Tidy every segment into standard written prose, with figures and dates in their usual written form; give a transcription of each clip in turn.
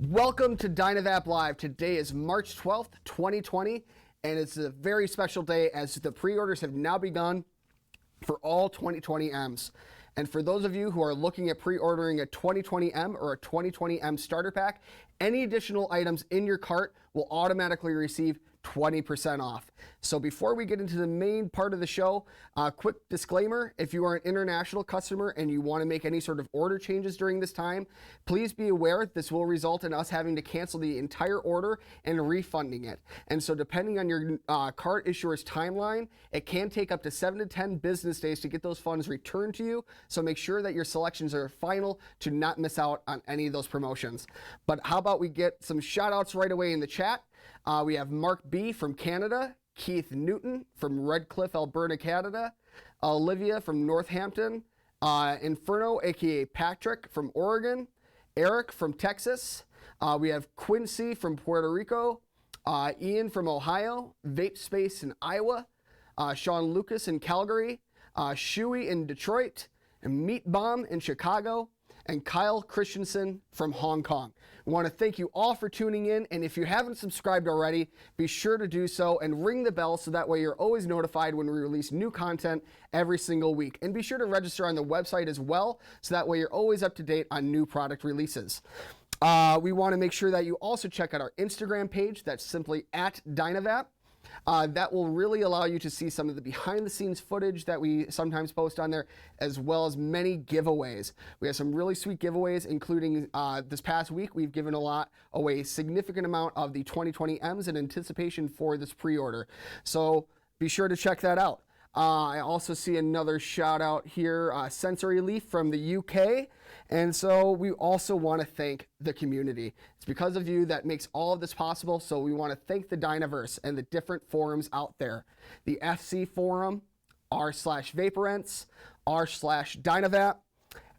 Welcome to DynaVap Live. Today is March 12th, 2020, and it's a very special day as the pre-orders have now begun for all 2020Ms. And for those of you who are looking at pre-ordering a 2020M or a 2020M starter pack, any additional items in your cart will automatically receive 20% off. So before we get into the main part of the show, quick disclaimer: if you are an international customer and you want to make any sort of order changes during this time, please be aware this will result in us having to cancel the entire order and refunding it. And so depending on your cart issuer's timeline, it can take up to 7 to 10 business days to get those funds returned to you. So make sure that your selections are final to not miss out on any of those promotions. But how about we get some shout outs right away in the chat. We have Mark B. from Canada, Keith Newton from Redcliffe, Alberta, Canada, Olivia from Northampton, Inferno, aka Patrick from Oregon, Eric from Texas. We have Quincy from Puerto Rico, Ian from Ohio, Vape Space in Iowa, Sean Lucas in Calgary, Shuey in Detroit, and Meat Bomb in Chicago, and Kyle Christensen from Hong Kong. We want to thank you all for tuning in, and if you haven't subscribed already, be sure to do so and ring the bell so that way you're always notified when we release new content every single week. And be sure to register on the website as well so that way you're always up to date on new product releases. We want to make sure that you also check out our Instagram page. That's simply at DynaVap. That will really allow you to see some of the behind the scenes footage that we sometimes post on there, as well as many giveaways. We have some really sweet giveaways, including this past week, we've given away a significant amount of the 2020Ms in anticipation for this pre-order. So be sure to check that out. I also see another shout out here, Sensory Leaf from the UK. And so we also want to thank the community. It's because of you that makes all of this possible. So we want to thank the Dynaverse and the different forums out there. The FC forum, r/Vaporents, r/DynaVap,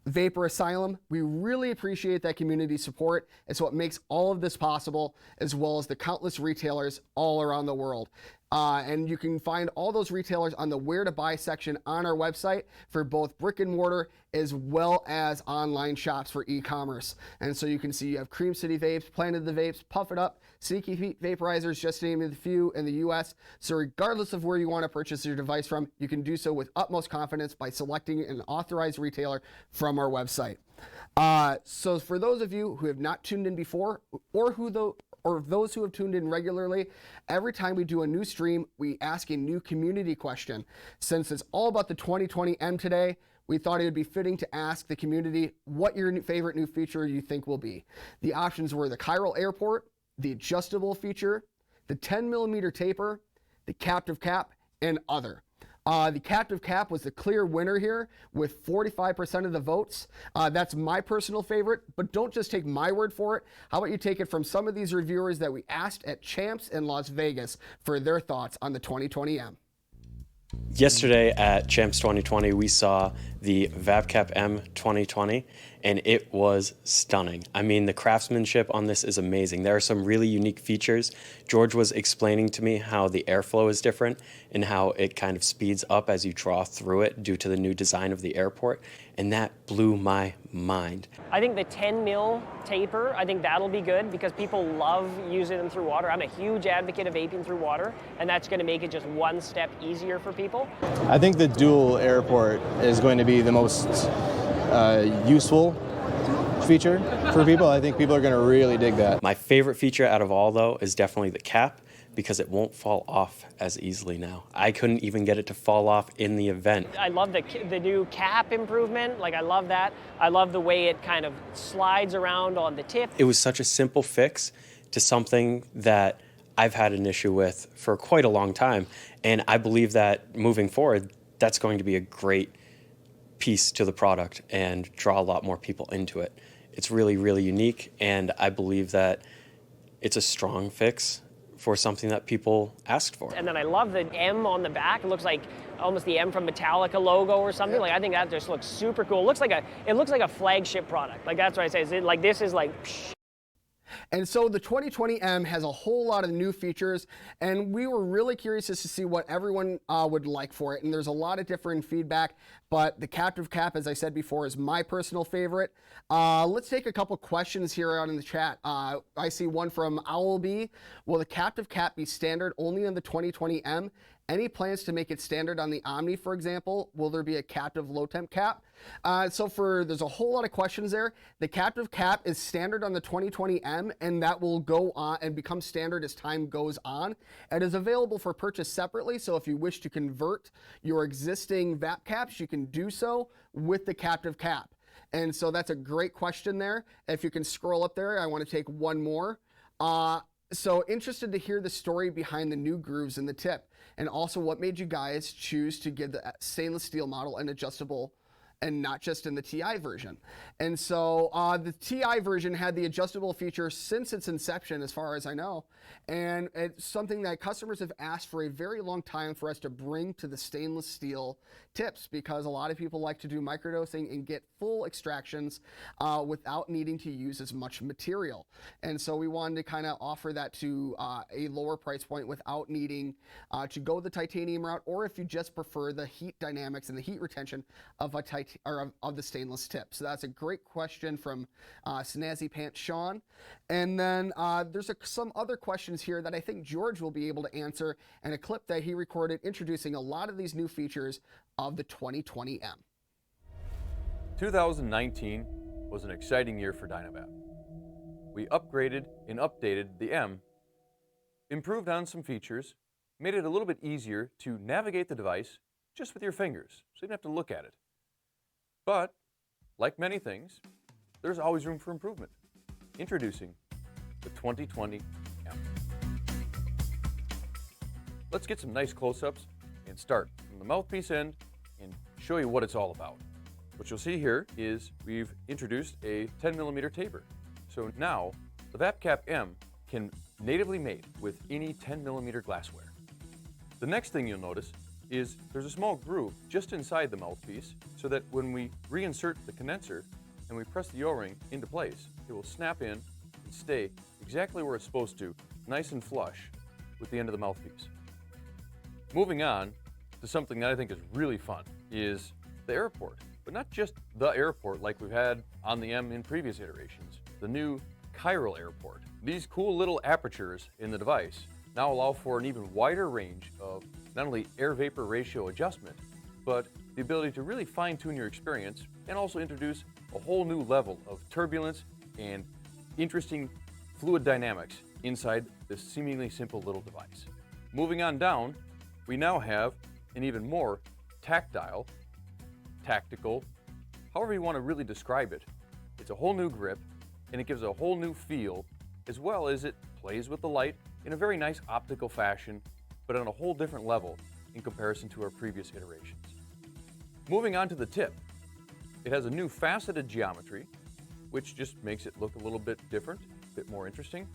Vapor Asylum. We really appreciate that community support. It's what makes all of this possible, as well as the countless retailers all around the world. And you can find all those retailers on the Where to Buy section on our website for both brick and mortar as well as online shops for e-commerce. And so you can see you have Cream City Vapes, Planet the Vapes, Puff It Up, Sneaky Pete Vaporizers, just to name a few in the US. So regardless of where you want to purchase your device from, you can do so with utmost confidence by selecting an authorized retailer from our website. So for those of you who have not tuned in before, or those who have tuned in regularly, every time we do a new stream, we ask a new community question. Since it's all about the 2020M today, we thought it would be fitting to ask the community what your favorite new feature you think will be. The options were the chiral airport, the adjustable feature, the 10mm taper, the captive cap, and other. The captive cap was the clear winner here with 45% of the votes. That's my personal favorite, but don't just take my word for it. How about you take it from some of these reviewers that we asked at Champs in Las Vegas for their thoughts on the 2020M. Yesterday at Champs 2020, we saw the VapCap M 2020, and it was stunning. I mean, the craftsmanship on this is amazing. There are some really unique features. George was explaining to me how the airflow is different and how it kind of speeds up as you draw through it due to the new design of the airport, and that blew my mind. I think the 10 mil taper, I think that'll be good because people love using them through water. I'm a huge advocate of vaping through water, and that's going to make it just one step easier for people. I think the dual airport is going to be the most useful feature for people. I think people are going to really dig that. My favorite feature out of all, though, is definitely the cap, because it won't fall off as easily now. I couldn't even get it to fall off in the event. I love the new cap improvement. Like, I love that. I love the way it kind of slides around on the tip. It was such a simple fix to something that I've had an issue with for quite a long time. And I believe that moving forward, that's going to be a great piece to the product and draw a lot more people into it. It's really, really unique, and I believe that it's a strong fix for something that people asked for. And then I love the M on the back. It looks like almost the M from Metallica logo or something. Like, I think that just looks super cool. It looks like a flagship product. Like, that's what I say. Like, this is like, psh. And so the 2020M has a whole lot of new features, and we were really curious as to see what everyone would like for it. And there's a lot of different feedback, but the captive cap, as I said before, is my personal favorite. Let's take a couple questions here out in the chat. I see one from Owlbee. Will the captive cap be standard only on the 2020M? Any plans to make it standard on the Omni, for example? Will there be a captive low temp cap? There's a whole lot of questions there. The captive cap is standard on the 2020M, and that will go on and become standard as time goes on. It is available for purchase separately, so if you wish to convert your existing VAP caps, you can do so with the captive cap. And so that's a great question there. If you can scroll up there, I want to take one more. So interested to hear the story behind the new grooves in the tip, and also what made you guys choose to give the stainless steel model an adjustable and not just in the TI version. And so the TI version had the adjustable feature since its inception, as far as I know, and it's something that customers have asked for a very long time for us to bring to the stainless steel tips, because a lot of people like to do microdosing and get full extractions without needing to use as much material. And so we wanted to kind of offer that to a lower price point without needing to go the titanium route, or if you just prefer the heat dynamics and the heat retention of the stainless tip. So that's a great question from Snazzy Pants Sean. And then there's some other questions here that I think George will be able to answer, and a clip that he recorded introducing a lot of these new features of the 2020M. 2019 was an exciting year for DynaVap. We upgraded and updated the M, improved on some features, made it a little bit easier to navigate the device just with your fingers, so you don't have to look at it. But, like many things, there's always room for improvement. Introducing the 2020M. Let's get some nice close-ups and start from the mouthpiece end and show you what it's all about. What you'll see here is we've introduced a 10mm taper. So now the VapCap M can natively mate with any 10mm glassware. The next thing you'll notice is there's a small groove just inside the mouthpiece, so that when we reinsert the condenser and we press the O-ring into place, it will snap in and stay exactly where it's supposed to, nice and flush with the end of the mouthpiece. Moving on to something that I think is really fun is the airport, but not just the airport like we've had on the M in previous iterations, the new chiral airport. These cool little apertures in the device now allow for an even wider range of not only air-vapor ratio adjustment, but the ability to really fine-tune your experience and also introduce a whole new level of turbulence and interesting fluid dynamics inside this seemingly simple little device. Moving on down, we now have an even more tactile, tactical, however you want to really describe it. It's a whole new grip, and it gives a whole new feel, as well as it plays with the light in a very nice optical fashion, but on a whole different level in comparison to our previous iterations. Moving on to the tip, it has a new faceted geometry, which just makes it look a little bit different, a bit more interesting.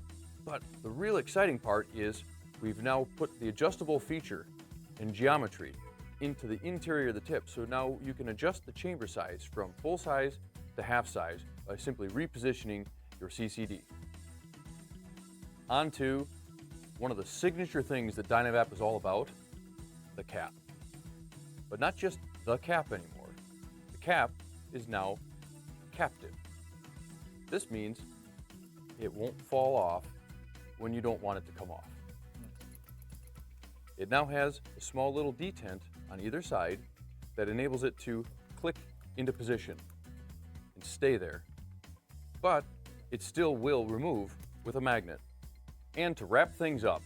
But the real exciting part is we've now put the adjustable feature and geometry into the interior of the tip, so now you can adjust the chamber size from full size to half size by simply repositioning your CCD. On to one of the signature things that DynaVap is all about, the cap. But not just the cap anymore. The cap is now captive. This means it won't fall off when you don't want it to come off. It now has a small little detent on either side that enables it to click into position and stay there. But it still will remove with a magnet. And to wrap things up,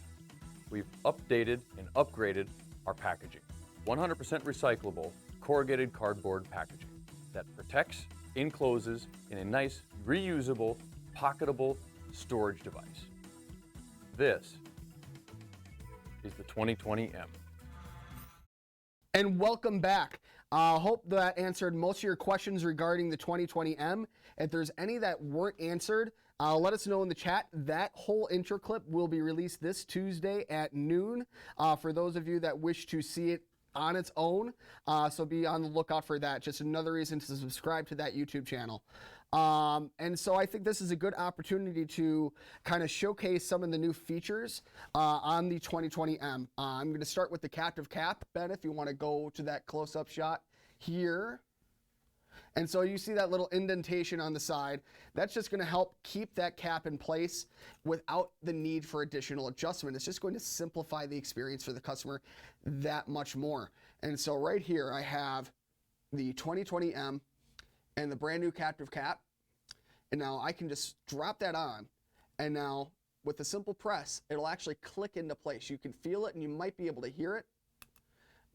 we've updated and upgraded our packaging. 100% recyclable corrugated cardboard packaging that protects, encloses in a nice, reusable, pocketable storage device. This is the 2020M. And welcome back. Hope that answered most of your questions regarding the 2020M. If there's any that weren't answered, let us know in the chat. That whole intro clip will be released this Tuesday at noon. For those of you that wish to see it on its own. So be on the lookout for that. Just another reason to subscribe to that YouTube channel. And so I think this is a good opportunity to kind of showcase some of the new features on the 2020M. I'm going to start with the captive cap. Ben, if you want to go to that close-up shot here. And so you see that little indentation on the side. That's just going to help keep that cap in place without the need for additional adjustment. It's just going to simplify the experience for the customer that much more. And so right here I have the 2020M and the brand new captive cap. And now I can just drop that on. And now with a simple press, it'll actually click into place. You can feel it and you might be able to hear it,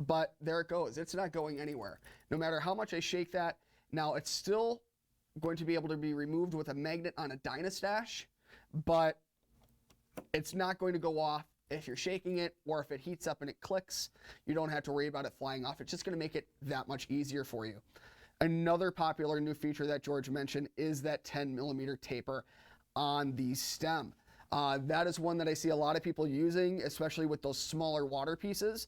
but there it goes. It's not going anywhere. No matter how much I shake that, now it's still going to be able to be removed with a magnet on a DynaStash, but it's not going to go off if you're shaking it, or if it heats up and it clicks. You don't have to worry about it flying off. It's just going to make it that much easier for you. Another popular new feature that George mentioned is that 10mm taper on the stem. That is one that I see a lot of people using, especially with those smaller water pieces,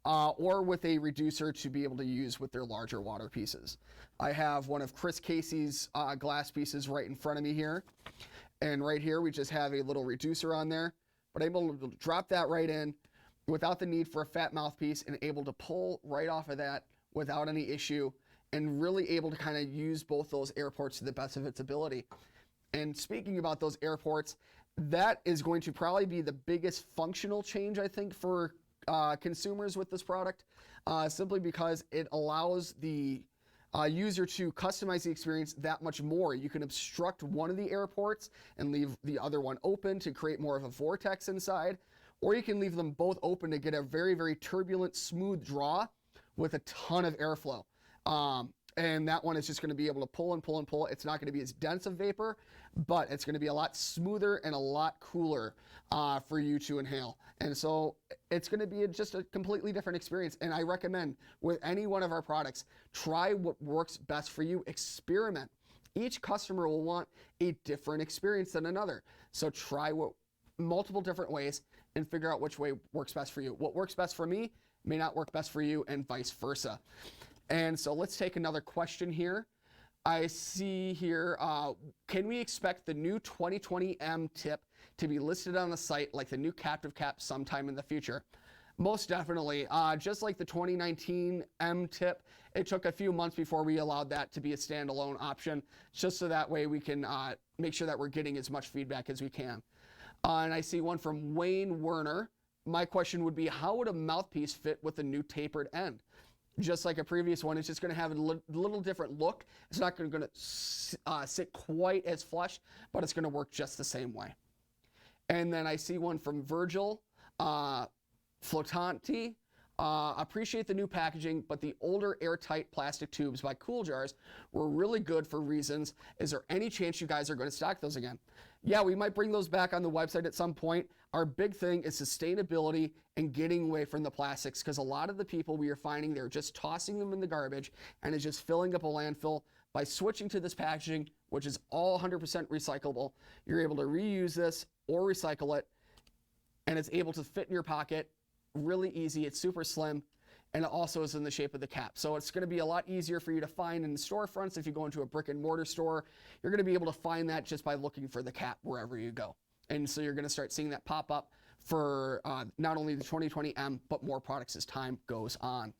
or with a reducer to be able to use with their larger water pieces. I have one of Chris Casey's glass pieces right in front of me here. And right here, we just have a little reducer on there, but I'm able to drop that right in without the need for a fat mouthpiece, and able to pull right off of that without any issue, and really able to kind of use both those air ports to the best of its ability. And speaking about those air ports, that is going to probably be the biggest functional change, I think, for consumers with this product, simply because it allows the user to customize the experience that much more. You can obstruct one of the air ports and leave the other one open to create more of a vortex inside, or you can leave them both open to get a very, very turbulent, smooth draw with a ton of airflow. And that one is just going to be able to pull and pull and pull. It's not going to be as dense of vapor, but it's going to be a lot smoother and a lot cooler for you to inhale. And so it's going to be just a completely different experience. And I recommend with any one of our products, try what works best for you. Experiment. Each customer will want a different experience than another. So try multiple different ways and figure out which way works best for you. What works best for me may not work best for you, and vice versa. And so let's take another question here. I see here, can we expect the new 2020M tip to be listed on the site like the new captive cap sometime in the future? Most definitely. Just like the 2019 M tip, it took a few months before we allowed that to be a standalone option, just so that way we can make sure that we're getting as much feedback as we can. And I see one from Wayne Werner. My question would be, how would a mouthpiece fit with a new tapered end? Just like a previous one, it's just going to have a little different look. It's not going to sit quite as flush, but it's going to work just the same way. And then I see one from Virgil Flotanti. Appreciate the new packaging, but the older airtight plastic tubes by Cool Jars were really good for reasons. Is there any chance you guys are going to stock those again? Yeah, we might bring those back on the website at some point. Our big thing is sustainability and getting away from the plastics, because a lot of the people we are finding, they're just tossing them in the garbage and it's just filling up a landfill. By switching to this packaging, which is all 100% recyclable, you're able to reuse this or recycle it, and it's able to fit in your pocket really easy. It's super slim, and it also is in the shape of the cap. So it's going to be a lot easier for you to find in the storefronts. If you go into a brick and mortar store, you're going to be able to find that just by looking for the cap wherever you go. And so you're going to start seeing that pop up for not only the 2020M, but more products as time goes on.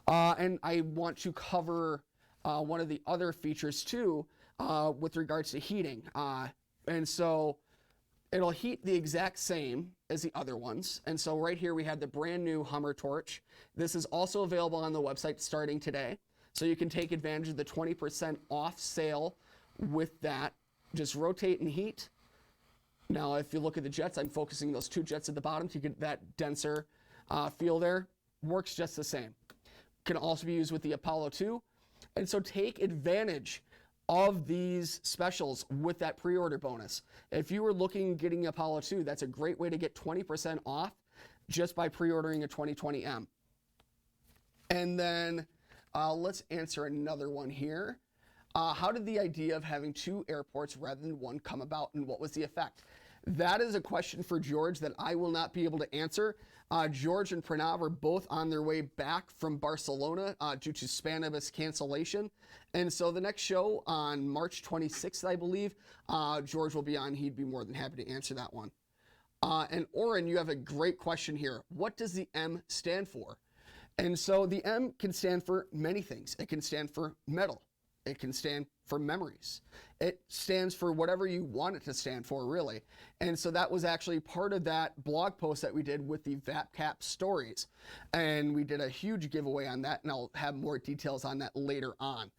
And I want to cover one of the other features too, with regards to heating. And so it'll heat the exact same as the other ones. And so right here we have the brand new Hummer torch. This is also available on the website starting today. So you can take advantage of the 20% off sale with that. Just rotate and heat. Now, if you look at the jets, I'm focusing those two jets at the bottom to get that denser feel there. Works just the same. Can also be used with the Apollo 2. And so take advantage of these specials with that pre-order bonus. If you were looking at getting Apollo 2, that's a great way to get 20% off just by pre-ordering a 2020M. And then let's answer another one here. How did the idea of having two airports rather than one come about, and what was the effect? That is a question for George that I will not be able to answer. George and Pranav are both on their way back from Barcelona due to Spanibus cancellation. And so the next show on March 26th, I believe, George will be on. He'd be more than happy to answer that one. And Oren, you have a great question here. What does the M stand for? And so the M can stand for many things. It can stand for metal. It can stand for memories. It stands for whatever you want it to stand for, really. And so that was actually part of that blog post that we did with the VapCap stories. And we did a huge giveaway on that, and I'll have more details on that later on.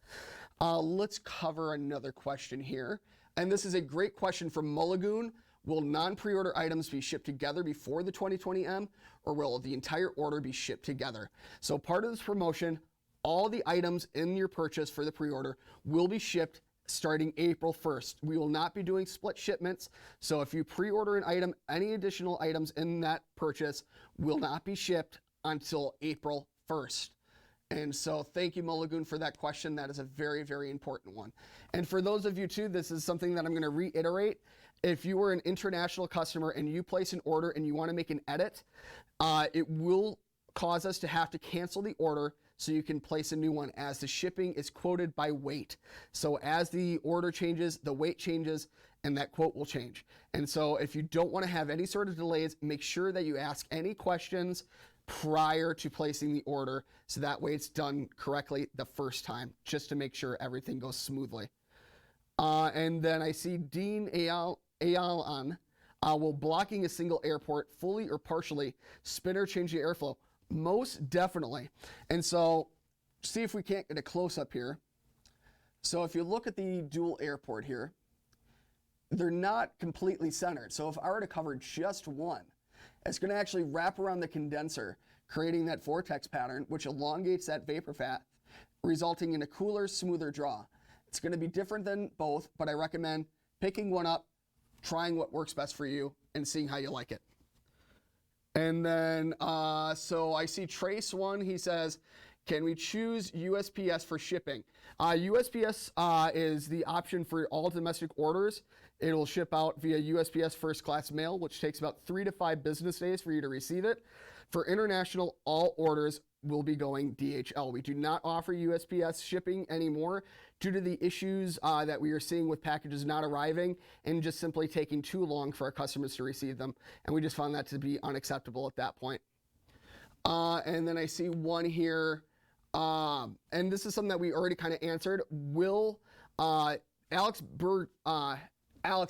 Let's cover another question here. And this is a great question from Mulligoon. Will non-pre-order items be shipped together before the 2020M, or will the entire order be shipped together? So part of this promotion, all the items in your purchase for the pre-order will be shipped starting April 1st. We will not be doing split shipments. So if you pre-order an item, any additional items in that purchase will not be shipped until April 1st. And so thank you, Mulligoon, for that question. That is a very, very important one. And for those of you too, this is something that I'm going to reiterate. If you are an international customer and you place an order and you want to make an edit, it will cause us to have to cancel the order so you can place a new one, as the shipping is quoted by weight. So as the order changes, the weight changes, and that quote will change. And so if you don't want to have any sort of delays, make sure that you ask any questions prior to placing the order, so that way it's done correctly the first time, just to make sure everything goes smoothly. And then I see Dean Ayalan, will blocking a single airport fully or partially spin or change the airflow? Most definitely. And so see if we can't get a close up here. So if you look at the dual airport here, they're not completely centered. So if I were to cover just one, it's going to actually wrap around the condenser, creating that vortex pattern, which elongates that vapor path, resulting in a cooler, smoother draw. It's going to be different than both, but I recommend picking one up, trying what works best for you, and seeing how you like it. And then, so I see Trace one, he says, can we choose USPS for shipping? USPS is the option for all domestic orders. It will ship out via USPS first class mail, which takes about 3 to 5 business days for you to receive it. For international, all orders will be going DHL. We do not offer USPS shipping anymore due to the issues that we are seeing with packages not arriving and just simply taking too long for our customers to receive them. And we just found that to be unacceptable at that point. And then I see one here, and this is something that we already kind of answered. Will Alex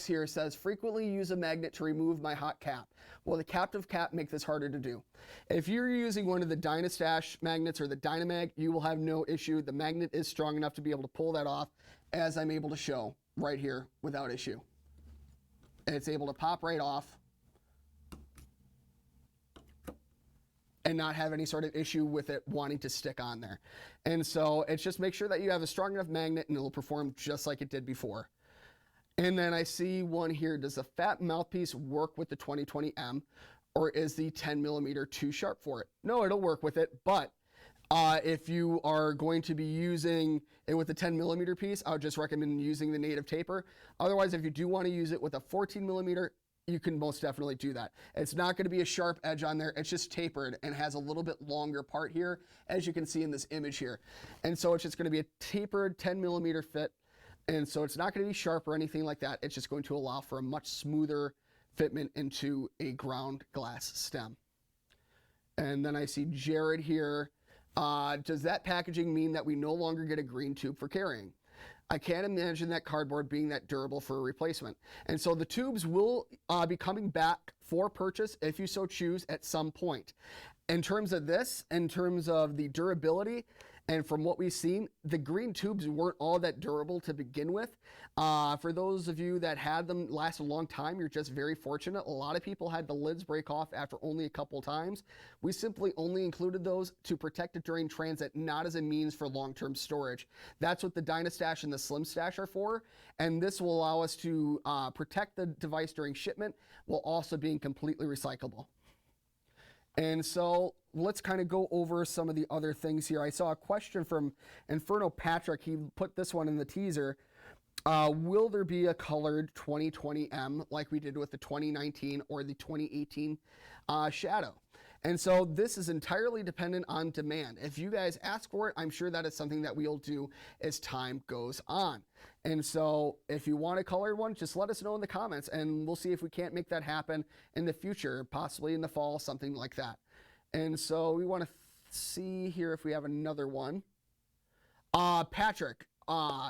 here says, frequently use a magnet to remove my hot cap. Well, the captive cap makes this harder to do. If you're using one of the DynaStash magnets or the DynaMag, you will have no issue. The magnet is strong enough to be able to pull that off, as I'm able to show right here without issue. It's able to pop right off and not have any sort of issue with it wanting to stick on there. And so it's just make sure that you have a strong enough magnet and it'll perform just like it did before. And then I see one here, does the fat mouthpiece work with the 2020M, or is the 10 millimeter too sharp for it? No, it'll work with it, but if you are going to be using it with the 10 millimeter piece, I would just recommend using the native taper. Otherwise, if you do want to use it with a 14 millimeter, you can most definitely do that. It's not going to be a sharp edge on there. It's just tapered and has a little bit longer part here, as you can see in this image here. And so it's just going to be a tapered 10 millimeter fit. And so it's not going to be sharp or anything like that. It's just going to allow for a much smoother fitment into a ground glass stem. And then I see Jared here. Does that packaging mean that we no longer get a green tube for carrying? I can't imagine that cardboard being that durable for a replacement. And so the tubes will be coming back for purchase if you so choose at some point. In terms of this, in terms of the durability, and from what we've seen, the green tubes weren't all that durable to begin with. For those of you that had them last a long time, you're just very fortunate. A lot of people had the lids break off after only a couple times. We simply only included those to protect it during transit, not as a means for long-term storage. That's what the DynaStash and the Slim Stash are for, and this will allow us to protect the device during shipment while also being completely recyclable. And so let's kind of go over some of the other things here. I saw a question from Inferno Patrick. He put this one in the teaser. Will there be a colored 2020M like we did with the 2019 or the 2018 Shadow? And so this is entirely dependent on demand. If you guys ask for it, I'm sure that is something that we'll do as time goes on. And so if you want a colored one, just let us know in the comments and we'll see if we can't make that happen in the future, possibly in the fall, something like that. And so we want to see here if we have another one. Patrick,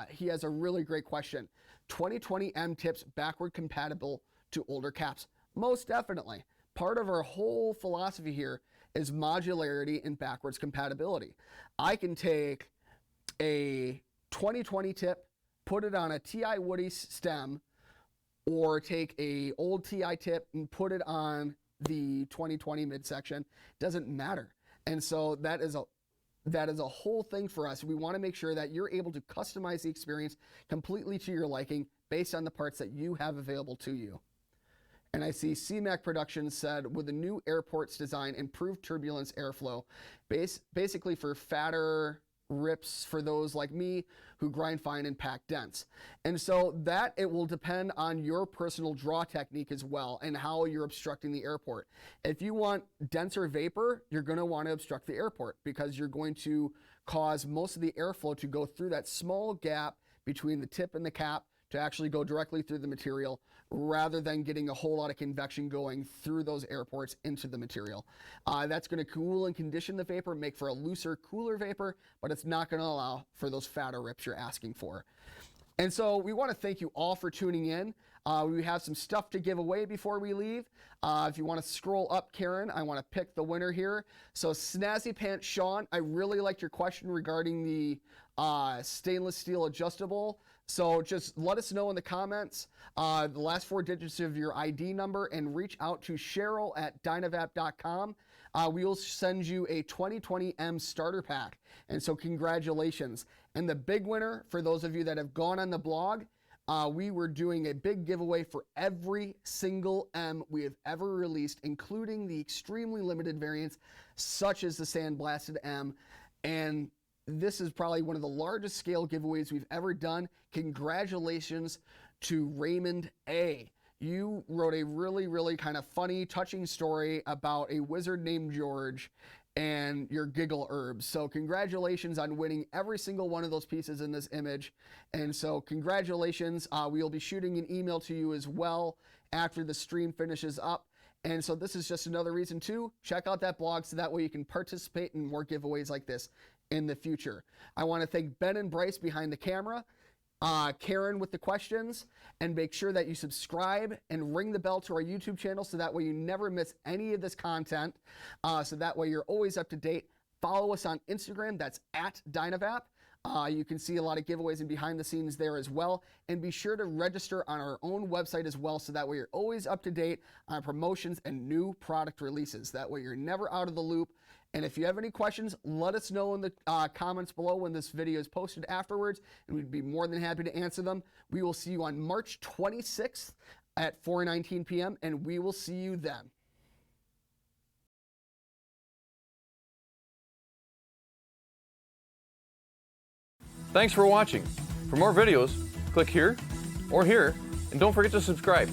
he has a really great question. 2020M tips backward compatible to older caps? Most definitely. Part of our whole philosophy here is modularity and backwards compatibility. I can take a 2020 tip, put it on a TI Woody stem, or take a old TI tip and put it on the 2020 midsection. Doesn't matter. And so that is a whole thing for us. We want to make sure that you're able to customize the experience completely to your liking based on the parts that you have available to you. And I see CMAC Productions said, with the new airports design, improved turbulence airflow, basically for fatter rips for those like me who grind fine and pack dense. And so that it will depend on your personal draw technique as well and how you're obstructing the airport. If you want denser vapor, you're going to want to obstruct the airport because you're going to cause most of the airflow to go through that small gap between the tip and the cap to actually go directly through the material rather than getting a whole lot of convection going through those airports into the material. That's going to cool and condition the vapor, make for a looser, cooler vapor, but it's not going to allow for those fatter rips you're asking for. And so we want to thank you all for tuning in. We have some stuff to give away before we leave. If you want to scroll up, Karen, I want to pick the winner here. So Snazzy Pants Sean, I really liked your question regarding the stainless steel adjustable. So just let us know in the comments the last 4 digits of your ID number and reach out to Cheryl at DynaVap.com. We will send you a 2020M starter pack. And so congratulations. And the big winner, for those of you that have gone on the blog, we were doing a big giveaway for every single M we have ever released, including the extremely limited variants, such as the Sandblasted M. And this is probably one of the largest scale giveaways we've ever done. Congratulations to Raymond A. You wrote a really, really kind of funny, touching story about a wizard named George and your giggle herbs. So congratulations on winning every single one of those pieces in this image. And so congratulations. We will be shooting an email to you as well after the stream finishes up. And so this is just another reason to check out that blog so that way you can participate in more giveaways like this in the future. I want to thank Ben and Bryce behind the camera, Karen with the questions, and make sure that you subscribe and ring the bell to our YouTube channel so that way you never miss any of this content. So that way you're always up to date. Follow us on Instagram, that's at DynaVap. You can see a lot of giveaways and behind the scenes there as well. And be sure to register on our own website as well so that way you're always up to date on promotions and new product releases. That way you're never out of the loop. And if you have any questions, let us know in the comments below when this video is posted afterwards, and we'd be more than happy to answer them. We will see you on March 26th at 4:19 p.m., and we will see you then. Thanks for watching. For more videos, click here or here, and don't forget to subscribe.